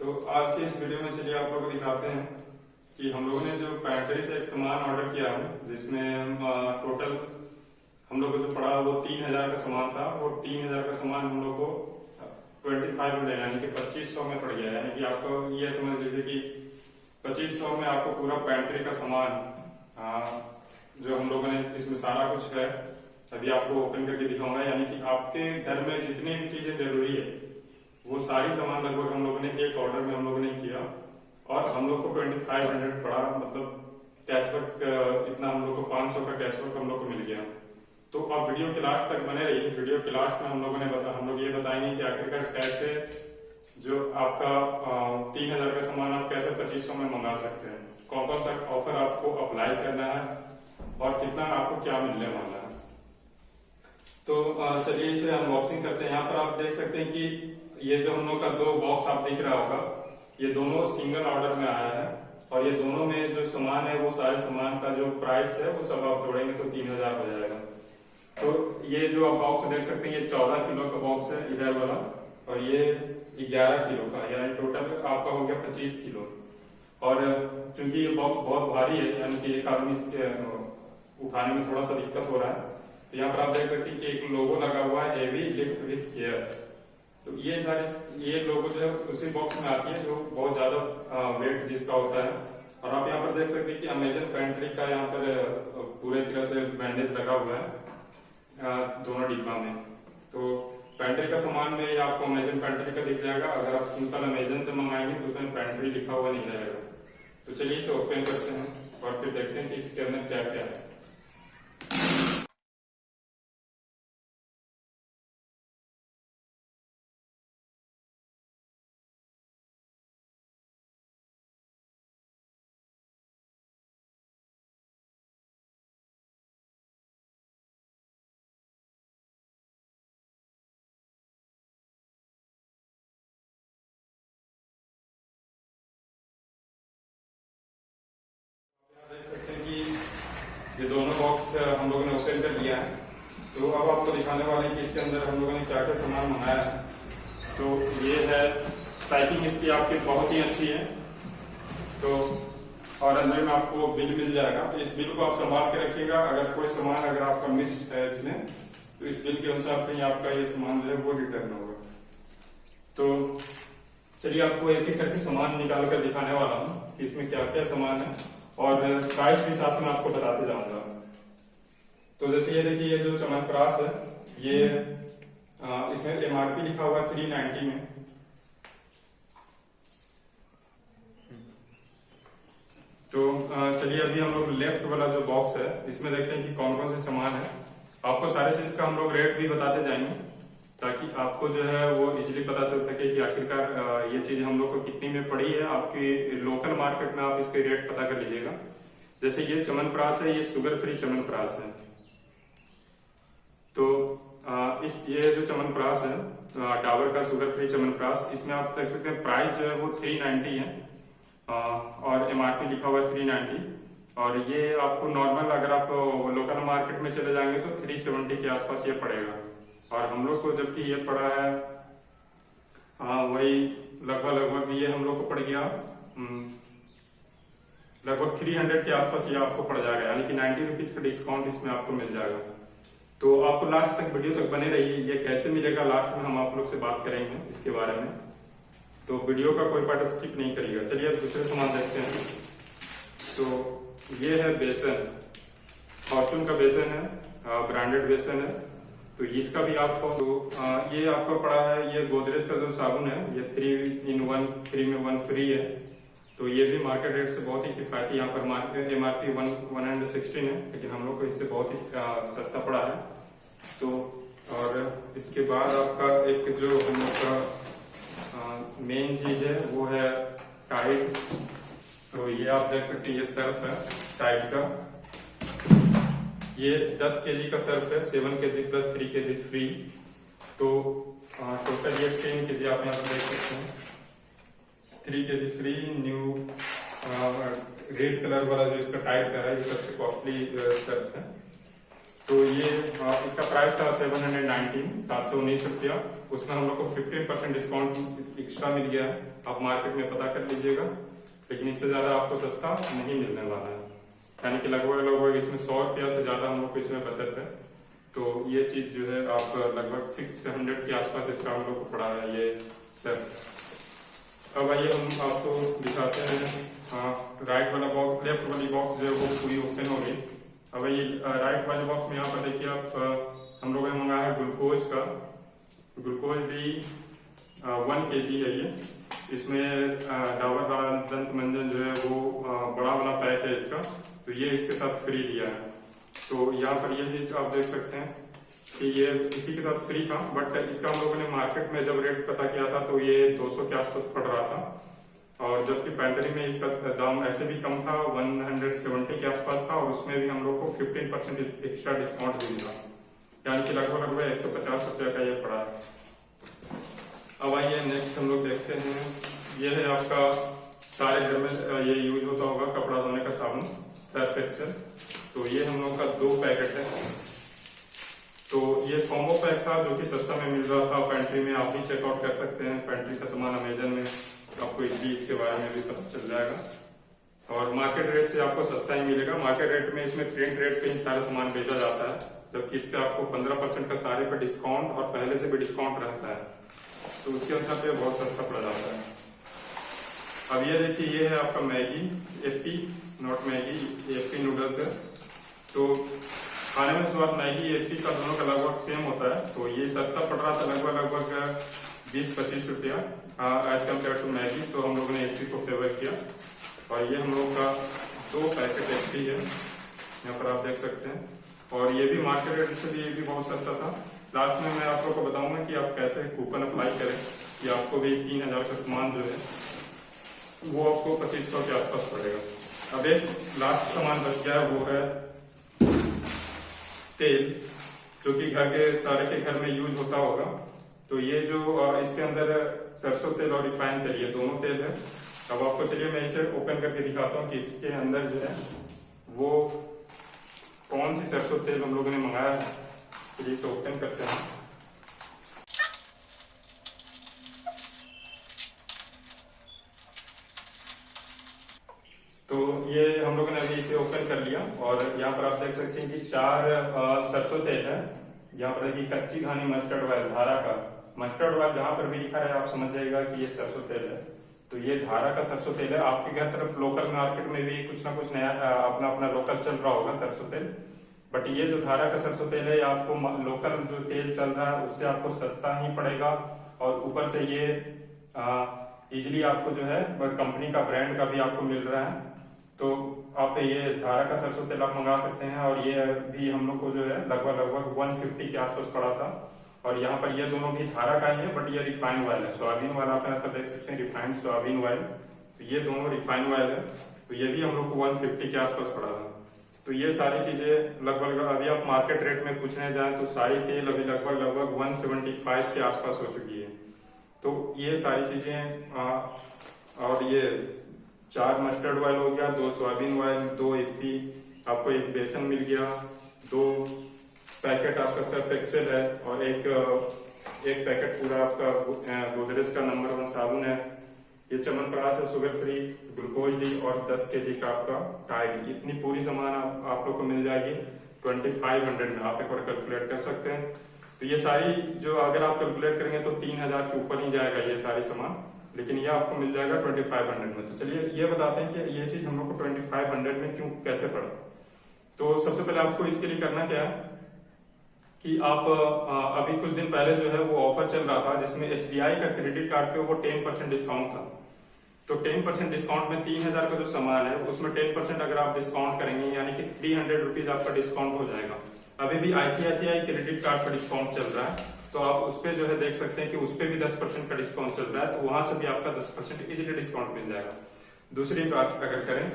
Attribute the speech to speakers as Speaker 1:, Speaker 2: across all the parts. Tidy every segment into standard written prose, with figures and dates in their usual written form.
Speaker 1: तो आज के इस वीडियो में चलिए आप लोगों को दिखाते हैं कि हम लोगों ने जो पैंट्री से एक सामान ऑर्डर किया है जिसमें टोटल हम लोग को जो पड़ा वो 3000 का सामान था। वो 3000 का सामान हम लोग को 25 में यानी कि 2500 में पड़ गया। यानी कि आपको ये समझ लीजिए कि 2500 में आपको पूरा पैंट्री का सामान जो हम लोगों ने इसमें सारा कुछ है अभी आपको ओपन करके दिखाऊंगा। यानी कि आपके घर में जितनी भी चीजें जरूरी है वो सारी सामान लगभग हम लोगों ने एक ऑर्डर में हम लोगों ने किया और हम लोग को 2500 पड़ा। मतलब कैशबैक इतना हम लोग को 500 का कैशबैक हम लोग को मिल गया। तो आप वीडियो के लास्ट तक बने रहिए। वीडियो के लास्ट में हम लोग ये बताएंगे कि आखिरकार कैसे जो आपका 3000 का सामान आप कैसे 2500 में मंगा सकते हैं, कौन कौन सा ऑफर आपको अप्लाई करना है और कितना आपको क्या मिलने वाला है। तो चलिए इसे अनबॉक्सिंग करते हैं। यहाँ पर आप देख सकते हैं कि ये जो हम लोग का दो बॉक्स आप दिख रहा होगा, ये दोनों सिंगल ऑर्डर में आया है और ये दोनों में जो सामान है वो सारे सामान का जो प्राइस है वो सब आप जोड़ेंगे तो 3000 हो जाएगा। तो ये जो आप बॉक्स देख सकते हैं ये 14 किलो का बॉक्स है इधर वाला और ये 11 किलो का, यानी टोटल आपका हो गया 25 किलो। और चूंकि ये बॉक्स बहुत भारी है यानी कि एक आदमी उठाने में थोड़ा सा दिक्कत हो रहा है, तो यहाँ पर आप देख सकते हैं कि एक लोगो लगा हुआ है हेवी लिफ्ट विथ केयर। तो ये लोगो जो है उसी बॉक्स में आती है जो बहुत ज्यादा वेट जिसका होता है। और आप यहाँ पर देख सकते हैं कि अमेजन पैंट्री का यहाँ पर पूरे तरह से बैंडेज लगा हुआ है दोनों डिब्बा में। तो पैंट्री का सामान में आपको अमेजन पैंट्री का दिख जाएगा। अगर आप सिंपल अमेजन से मंगाएंगे तो उसमें पैंट्री लिखा हुआ नहीं रहेगा। तो चलिए इसे ओपन करते हैं और फिर देखते हैं कि इसके अंदर क्या क्या है। ये दोनों बॉक्स हम लोगों ने ओपन कर लिया है। तो अब आपको दिखाने वाले हैं कि इसके अंदर हम लोगों ने क्या क्या सामान मंगाया है। तो ये है पैकिंग इसकी आपकी बहुत ही अच्छी है। तो और अंदर में आपको बिल मिल जाएगा। तो इस बिल को आप संभाल के रखिएगा। अगर कोई सामान अगर आपका मिस है इसमें तो इस बिल के अनुसार फिर आपका ये सामान जो है वो रिटर्न होगा। तो चलिए आपको एक एक करके सामान निकाल कर दिखाने वाला हूँ कि इसमें क्या क्या सामान है और प्राइस भी साथ में आपको बताते जाऊंगा। तो जैसे ये देखिए ये जो च्यवनप्राश है ये इसमें एमआरपी लिखा हुआ है 390 में। तो चलिए अभी हम लोग लेफ्ट वाला जो बॉक्स है इसमें देखते हैं कि कौन कौन से सामान है। आपको सारे चीज का हम लोग रेट भी बताते जाएंगे ताकि आपको जो है वो इजीली पता चल सके कि आखिरकार ये चीज हम लोग को कितनी में पड़ी है। आपकी लोकल मार्केट में आप इसके रेट पता कर लीजिएगा। जैसे ये च्यवनप्राश है, ये शुगर फ्री च्यवनप्राश है। तो ये जो च्यवनप्राश है डाबर का शुगर फ्री च्यवनप्राश, इसमें आप देख सकते हैं प्राइस जो है वो 390 है और एमआरपी लिखा हुआ है 390। और ये आपको नॉर्मल अगर आप लोकल मार्केट में चले जाएंगे तो 370 के आसपास ये पड़ेगा। और हम लोग को जबकि ये पड़ा है वही लगभग ये हम लोग को पड़ गया लगभग 300 के आसपास ये आपको पड़ जाएगा। यानी कि 90 रुपीज का डिस्काउंट इसमें आपको मिल जाएगा। तो आपको लास्ट तक वीडियो तक बने रहिए। ये कैसे मिलेगा लास्ट में हम आप लोग से बात करेंगे इसके बारे में। तो वीडियो का कोई पार्ट स्किप नहीं करिएगा। चलिए अब दूसरे सामान देखते हैं। तो ये है बेसन, फॉर्चून का बेसन है, ब्रांडेड बेसन है। तो इसका भी आपको ये आपको पड़ा है ये गोदरेज का जो साबुन है ये 3 in 1 फ्री में 1 फ्री है। तो ये भी मार्केट रेट से बहुत ही किफायती, यहाँ पर मार्केट एमआरपी 116 है लेकिन हम लोग को इससे बहुत ही सस्ता पड़ा है। तो और इसके बाद आपका एक जो हम लोग का मेन चीज है वो है टाइड। तो ये आप देख सकते हैं ये सर्फ है टाइड का। ये 10 kg का सर्फ है, 7 kg प्लस 3 kg फ्री। तो टोटल ये 10 kg आप यहाँ पर देख सकते हैं। 3 kg free. New red colour वाला जो इसका टाइप का है ये सबसे कॉस्टली सर्फ है। तो ये इसका प्राइस था 719 रुपया। उसमें हम लोग को 15% डिस्काउंट एक्स्ट्रा मिल गया है। आप मार्केट में पता कर लीजिएगा, लेकिन इससे ज्यादा आपको सस्ता नहीं मिलने वाला है, यानी कि लगभग इसमें 100 रुपया से ज्यादा हम लोग को इसमें बचत है। तो ये चीज जो है आप लगभग 600 के आसपास इसका हम लोग को पड़ा है ये सेट। अब आइए हम आपको दिखाते हैं राइट वाला बॉक्स, लेफ्ट वाली बॉक्स जो है वो पूरी ओपन हो गई। अब ये राइट वाले बॉक्स में यहाँ पर देखिए आप हम लोगों ने मंगाया है ग्लूकोज का, ग्लूकोज भी 1 kg है ये। इसमें डाबर का दंत मंजन जो है वो बड़ा वाला पैक है इसका, तो ये इसके साथ फ्री दिया है। तो यहाँ पर ये चीज आप देख सकते हैं कि ये इसी के साथ फ्री था, बट इसका हम लोगों ने मार्केट में जब रेट पता किया था तो ये 200 के आसपास पड़ रहा था, और जबकि पेंट्री में इसका दाम ऐसे भी कम था, 170 के आसपास था, और उसमें भी हम लोग को 15% एक्स्ट्रा डिस्काउंट भी मिला, यानी कि लगभग 150 रुपया का ये पड़ा है। अब आइए नेक्स्ट हम लोग देखते हैं, ये है आपका सारे घर में ये यूज होता होगा कपड़ा धोने का साबुन सर्फ एक्सेल। तो ये हम लोग का 2 पैकेट है। तो ये कॉम्बो पैक था जो कि सस्ता में मिल रहा था पेंट्री में, आप भी चेकआउट कर सकते हैं पेंट्री का सामान अमेजन में, आपको इसके बारे में भी पता चल जाएगा। और मार्केट रेट से आपको सस्ता ही मिलेगा। मार्केट रेट में इसमें प्रिंट रेट पे ही सारा सामान बेचा जाता है, जबकि इस पे आपको 15% का सारे पे डिस्काउंट और पहले से भी डिस्काउंट रहता है, तो उसके अनुसार पे बहुत सस्ता पड़ जाता है। अब ये देखिए, ये है आपका Maggi AP, not Maggi, AP noodles है। तो खाने में स्वाद मैगी एपी का दोनों का लगभग सेम होता है। तो ये सस्ता पड़ रहा था लगभग 20-25 रुपया एज कम्पेयर टू मैगी, तो हम लोगों ने एपी को फेवर किया। और ये हम लोग का 2 पैकेट एपी है, यहाँ पर आप देख सकते हैं। और ये भी मार्केट रेट से भी ये भी बहुत सस्ता था। लास्ट में मैं आप लोग को बताऊंगा कि आप कैसे कूपन अप्लाई करें कि आपको भी 3000 का सामान जो है वो आपको 2500 के आसपास पड़ेगा। अब एक लास्ट सामान बच गया है, वो है तेल, जो कि घर के सारे के घर में यूज होता होगा। तो ये जो इसके अंदर सरसों तेल और रिफाइंड तेल, ये दोनों तेल है। अब आपको चलिए मैं इसे ओपन करके दिखाता हूँ कि इसके अंदर जो है वो कौन सी सरसों तेल हम लोगों ने मंगाया है। चलिए इसे ओपन करते हैं। तो ये हम लोगों ने अभी इसे ओपन कर लिया, और यहाँ पर आप देख सकते हैं कि 4 सरसों तेल है। यहाँ पर देखिए कच्ची घानी मस्टर्ड ऑयल, धारा का मस्टर्ड ऑयल जहां पर भी लिखा है आप समझ जाएगा कि ये सरसों तेल है। तो ये धारा का सरसों तेल है। आपके घर तरफ लोकल मार्केट में भी कुछ ना कुछ नया अपना अपना लोकल चल रहा होगा सरसों तेल, बट ये जो धारा का सरसों तेल है आपको लोकल जो तेल चल रहा है उससे आपको सस्ता ही पड़ेगा, और ऊपर से ये इजिली आपको जो है कंपनी का ब्रांड का भी आपको मिल रहा है। तो आप ये धारा का सरसों तेल आप मंगा सकते हैं, और ये भी हम लोग को जो है लगभग 150 के आसपास पड़ा था। और यहाँ पर ये दोनों भी धारा का ही है, बट ये रिफाइंड ऑयल है, सोयाबीन ऑयल आप यहाँ पर देख सकते हैं, रिफाइंड सोयाबीन ऑयल। तो ये दोनों रिफाइंड ऑयल है, तो ये भी हम लोग को 150 के आसपास पड़ा था। तो ये सारी चीजें लगभग अभी आप मार्केट रेट में पूछने जाए तो सारी तेल अभी लगभग 175 के आसपास हो चुकी है। तो ये सारी चीजें और ये 4 मस्टर्ड ऑयल हो गया, 2 सोयाबीन ऑयल, 2 एपी, आपको 1 बेसन मिल गया, 2 पैकेट आपका सर्फ एक्सेल है, और एक पैकेट पूरा आपका गोदरेज का नंबर 1 साबुन है। ये च्यवनप्राश है शुगर फ्री, ग्लूकोज डी, और 10 kg का आपका टाइड। इतनी पूरी सामान आप लोग को मिल जाएगी 2500 में। आप एक बार कैलकुलेट कर सकते हैं। तो ये सारी जो अगर आप कैलकुलेट करेंगे तो 3000 के ऊपर ही जाएगा ये सारी सामान, लेकिन ये आपको मिल जाएगा 2500 में। तो चलिए ये बताते हैं कि ये चीज हम लोग को 2500 में क्यों कैसे पड़ा। तो सबसे पहले आपको इसके लिए करना क्या है कि आप अभी कुछ दिन पहले जो है वो ऑफर चल रहा था जिसमें SBI का क्रेडिट कार्ड पे वो 10% डिस्काउंट था। तो 10% डिस्काउंट में 3000 का जो सामान है उसमें 10% अगर आप डिस्काउंट करेंगे यानी कि 300 रुपीज आपका डिस्काउंट हो जाएगा। अभी भी ICICI क्रेडिट कार्ड पर डिस्काउंट चल रहा है, तो आप उस पर जो है देख सकते हैं कि उस पर भी 10% का डिस्काउंट चल रहा है, तो वहां से भी आपका 10% इजीली डिस्काउंट मिल जाएगा। दूसरी बात अगर करें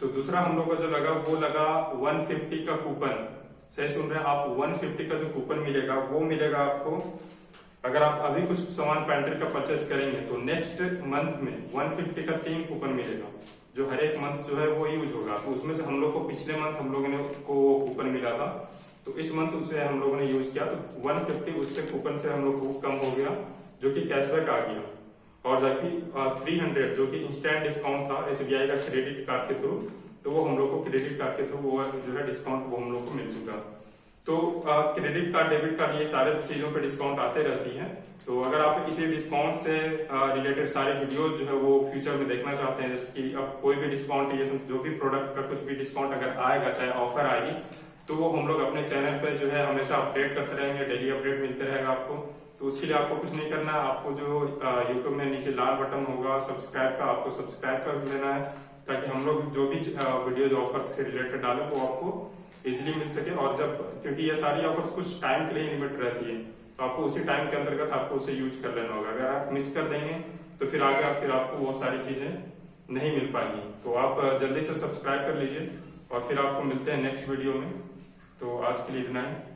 Speaker 1: तो दूसरा हम लोग को जो लगा वो लगा 150 का कूपन। सही सुन रहे हैं आप, 150 का जो कूपन मिलेगा वो मिलेगा आपको अगर आप अभी कुछ सामान पेंट्री का परचेज करेंगे तो नेक्स्ट मंथ में 150 का 3 कूपन मिलेगा, जो हर एक मंथ जो है वो यूज होगा। तो उसमें से हम लोग को पिछले मंथ हम लोगों ने को कूपन मिला था, तो इस मंथ उसे हम लोगों ने यूज किया तो 150 उससे कूपन से हम लोग को कम हो गया, जो कि कैशबैक आ गया। और जबकि 300 जो कि इंस्टेंट डिस्काउंट था SBI का क्रेडिट कार्ड के थ्रू, तो वो हम लोग को क्रेडिट कार्ड के थ्रू वो जो है डिस्काउंट वो हम लोग को मिल चुका। तो क्रेडिट कार्ड, डेबिट कार्ड, ये सारे चीजों पे डिस्काउंट आते रहती है। तो अगर आप इसी डिस्काउंट से रिलेटेड सारे वीडियो जो है वो फ्यूचर में देखना चाहते हैं, जैसे कि अब कोई भी डिस्काउंट, ये जो भी प्रोडक्ट का कुछ भी डिस्काउंट अगर आएगा, चाहे ऑफर आएगी, तो वो हम लोग अपने चैनल पे जो है हमेशा अपडेट करते रहेंगे, डेली अपडेट मिलते रहेगा आपको। तो उसके लिए आपको कुछ नहीं करना है, आपको जो यूट्यूब में नीचे लाल बटन होगा सब्सक्राइब का, आपको सब्सक्राइब कर लेना है, ताकि हम लोग जो भी वीडियो ऑफर से रिलेटेड डाले वो आपको इजिली मिल सके। और जब, क्योंकि ये सारी ऑफर्स कुछ टाइम के लिए लिमिट रहती है, तो आपको उसी टाइम के अंतर्गत आपको उसे यूज कर लेना होगा। अगर आप मिस कर देंगे तो फिर आगे फिर आपको वो सारी चीजें नहीं मिल पाएंगी। तो आप जल्दी से सब्सक्राइब कर लीजिए और फिर आपको मिलते हैं नेक्स्ट वीडियो में। तो आज के लिए इतना ही।